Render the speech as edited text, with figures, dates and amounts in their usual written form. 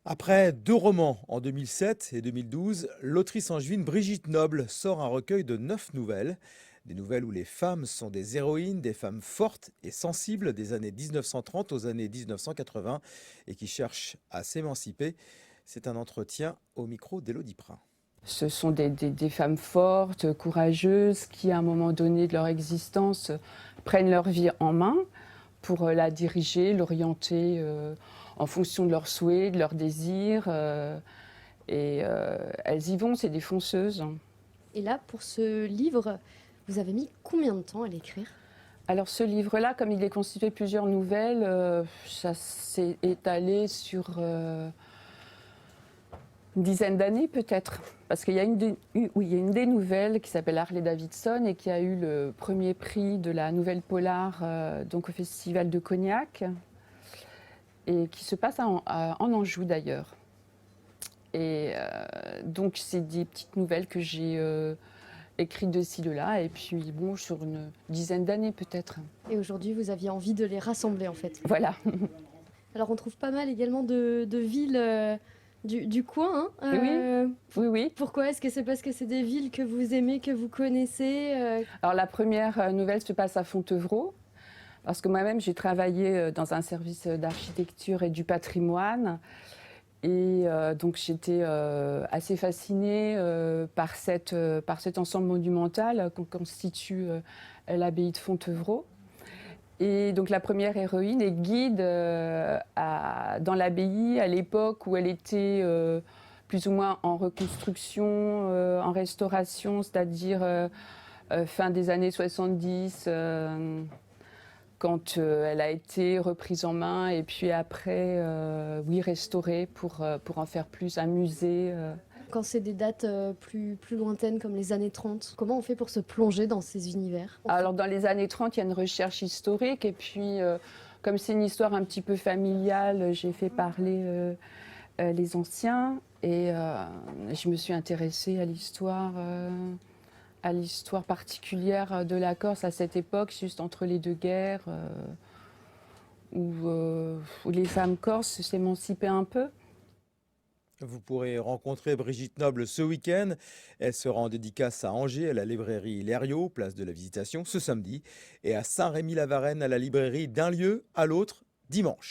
Après deux romans en 2007 et 2012, l'autrice angevine Brigitte Noble sort un recueil de 9 nouvelles. Des nouvelles où les femmes sont des héroïnes, des femmes fortes et sensibles des années 1930 aux années 1980 et qui cherchent à s'émanciper. C'est un entretien au micro d'Élodie Prin. Ce sont des femmes fortes, courageuses, qui à un moment donné de leur existence prennent leur vie en main pour la diriger, l'orienter en fonction de leurs souhaits, de leurs désirs. Elles y vont, c'est des fonceuses. Et là, pour ce livre, vous avez mis combien de temps à l'écrire? Alors ce livre-là, comme il est constitué de plusieurs nouvelles, ça s'est étalé sur une dizaine d'années peut-être. Parce qu'il y a il y a une des nouvelles qui s'appelle Harley Davidson et qui a eu le premier prix de la Nouvelle Polar donc au Festival de Cognac et qui se passe en Anjou d'ailleurs. Et donc c'est des petites nouvelles que j'ai écrites de ci, de là et puis bon, sur une dizaine d'années peut-être. Et aujourd'hui, vous aviez envie de les rassembler en fait. Voilà. Alors on trouve pas mal également de villes du coin, hein. Oui. Pourquoi? Est-ce que c'est parce que c'est des villes que vous aimez, que vous connaissez? Alors la première nouvelle se passe à Fontevraud, parce que moi-même j'ai travaillé dans un service d'architecture et du patrimoine. Et donc j'étais assez fascinée par cet ensemble monumental qu'on constitue l'abbaye de Fontevraud. Et donc la première héroïne est guide dans l'abbaye à l'époque où elle était plus ou moins en reconstruction, en restauration, c'est-à-dire fin des années 70, quand elle a été reprise en main et puis après, oui, restaurée pour en faire plus un musée. Quand c'est des dates plus lointaines comme les années 30, comment on fait pour se plonger dans ces univers? Alors dans les années 30, il y a une recherche historique et puis comme c'est une histoire un petit peu familiale, j'ai fait parler les anciens et je me suis intéressée à l'histoire particulière de la Corse à cette époque, juste entre les deux guerres, où les femmes corses s'émancipaient un peu. Vous pourrez rencontrer Brigitte Noble ce week-end. Elle sera en dédicace à Angers, à la librairie L'Herriot, place de la Visitation, ce samedi, et à Saint-Rémy-la-Varenne, à la librairie D'un lieu à l'autre, dimanche.